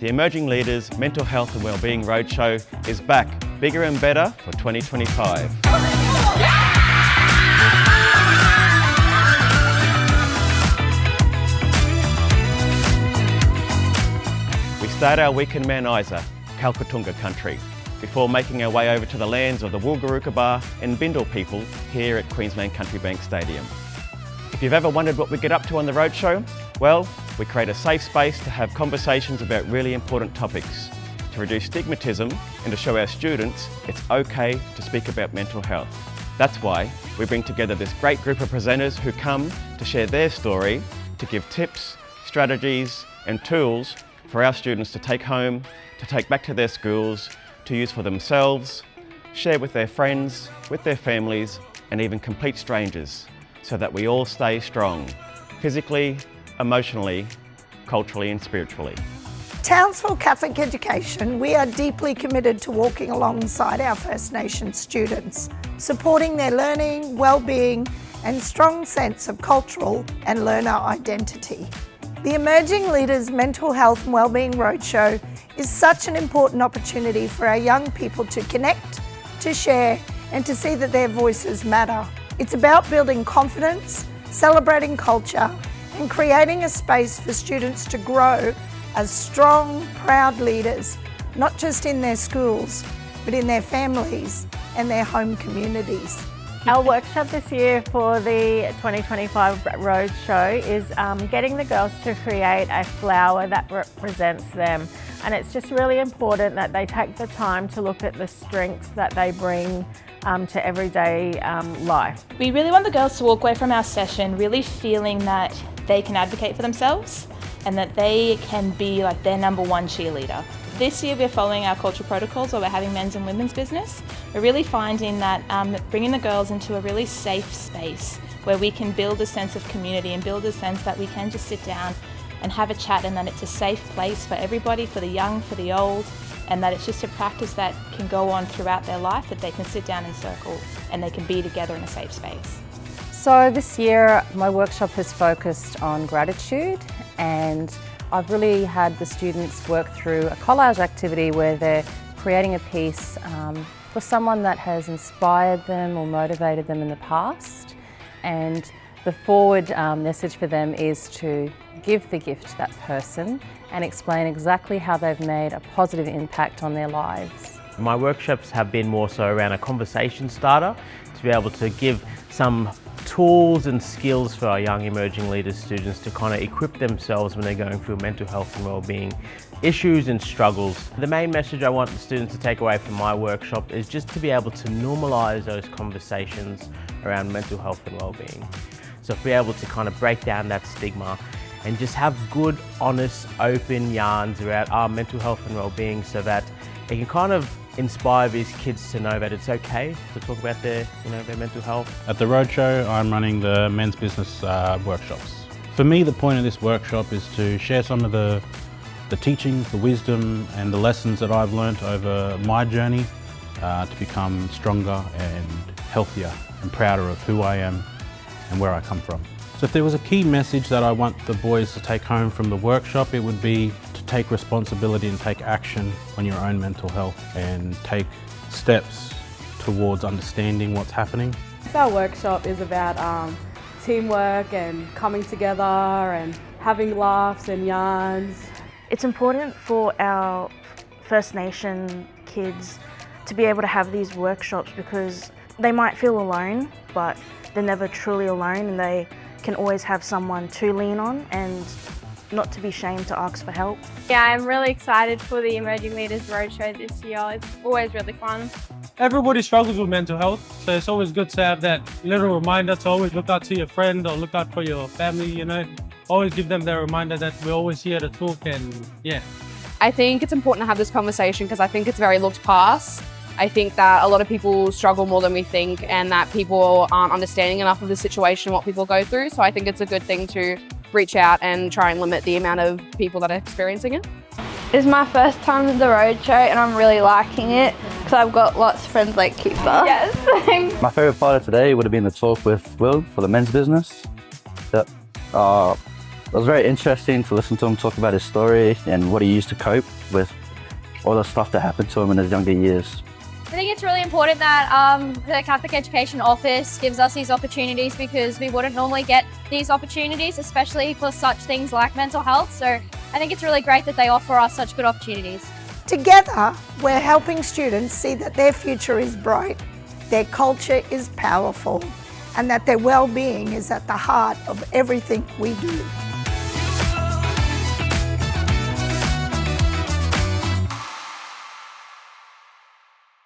the Emerging Leaders Mental Health and Wellbeing Roadshow is back, bigger and better for 2025. We start our week in Mount Isa, Kalkatunga country, before making our way over to the lands of the Woolgarooka and Bindal people here at Queensland Country Bank Stadium. If you've ever wondered what we get up to on the Roadshow, well, we create a safe space to have conversations about really important topics, to reduce stigmatism and to show our students it's okay to speak about mental health. That's why we bring together this great group of presenters who come to share their story, to give tips, strategies and tools for our students to take home, to take back to their schools, to use for themselves, share with their friends, with their families, and even complete strangers, so that we all stay strong, physically, emotionally, culturally and spiritually. Townsville Catholic Education, we are deeply committed to walking alongside our First Nations students, supporting their learning, well-being and strong sense of cultural and learner identity. The Emerging Leaders Mental Health and Wellbeing Roadshow is such an important opportunity for our young people to connect, to share and to see that their voices matter. It's about building confidence, celebrating culture and creating a space for students to grow as strong, proud leaders, not just in their schools, but in their families and their home communities. Our workshop this year for the 2025 Roadshow is getting the girls to create a flower that represents them. And it's just really important that they take the time to look at the strengths that they bring to everyday life. We really want the girls to walk away from our session really feeling that they can advocate for themselves and that they can be like their number one cheerleader. This year we're following our cultural protocols where we're having men's and women's business. We're really finding that bringing the girls into a really safe space where we can build a sense of community and build a sense that we can just sit down and have a chat and that it's a safe place for everybody, for the young, for the old, and that it's just a practice that can go on throughout their life, that they can sit down in circle and they can be together in a safe space. So this year my workshop has focused on gratitude, and I've really had the students work through a collage activity where they're creating a piece for someone that has inspired them or motivated them in the past, and the forward message for them is to give the gift to that person and explain exactly how they've made a positive impact on their lives. My workshops have been more so around a conversation starter to be able to give some tools and skills for our young emerging leaders students to kind of equip themselves when they're going through mental health and wellbeing issues and struggles. The main message I want the students to take away from my workshop is just to be able to normalise those conversations around mental health and wellbeing. So be able to kind of break down that stigma and just have good, honest, open yarns about our mental health and wellbeing, so that it can kind of inspire these kids to know that it's okay to talk about their mental health. At the Roadshow, I'm running the men's business workshops. For me, the point of this workshop is to share some of the teachings, the wisdom and the lessons that I've learnt over my journey to become stronger and healthier and prouder of who I am and where I come from. So if there was a key message that I want the boys to take home from the workshop, it would be to take responsibility and take action on your own mental health and take steps towards understanding what's happening. Our workshop is about teamwork and coming together and having laughs and yarns. It's important for our First Nation kids to be able to have these workshops because they might feel alone, but they're never truly alone, and they can always have someone to lean on and not to be ashamed to ask for help. Yeah, I'm really excited for the Emerging Leaders Roadshow this year. It's always really fun. Everybody struggles with mental health, so it's always good to have that little reminder to always look out to your friend or look out for your family, Always give them that reminder that we're always here to talk, and yeah. I think it's important to have this conversation because I think it's very looked past. I think that a lot of people struggle more than we think, and that people aren't understanding enough of the situation and what people go through. So I think it's a good thing to reach out and try and limit the amount of people that are experiencing it. It's my first time at the Roadshow and I'm really liking it because I've got lots of friends like Cooper. Yes. My favourite part of today would have been the talk with Will for the men's business. It was very interesting to listen to him talk about his story and what he used to cope with all the stuff that happened to him in his younger years. I think it's really important that the Catholic Education Office gives us these opportunities because we wouldn't normally get these opportunities, especially for such things like mental health. So I think it's really great that they offer us such good opportunities. Together, we're helping students see that their future is bright, their culture is powerful, and that their well-being is at the heart of everything we do.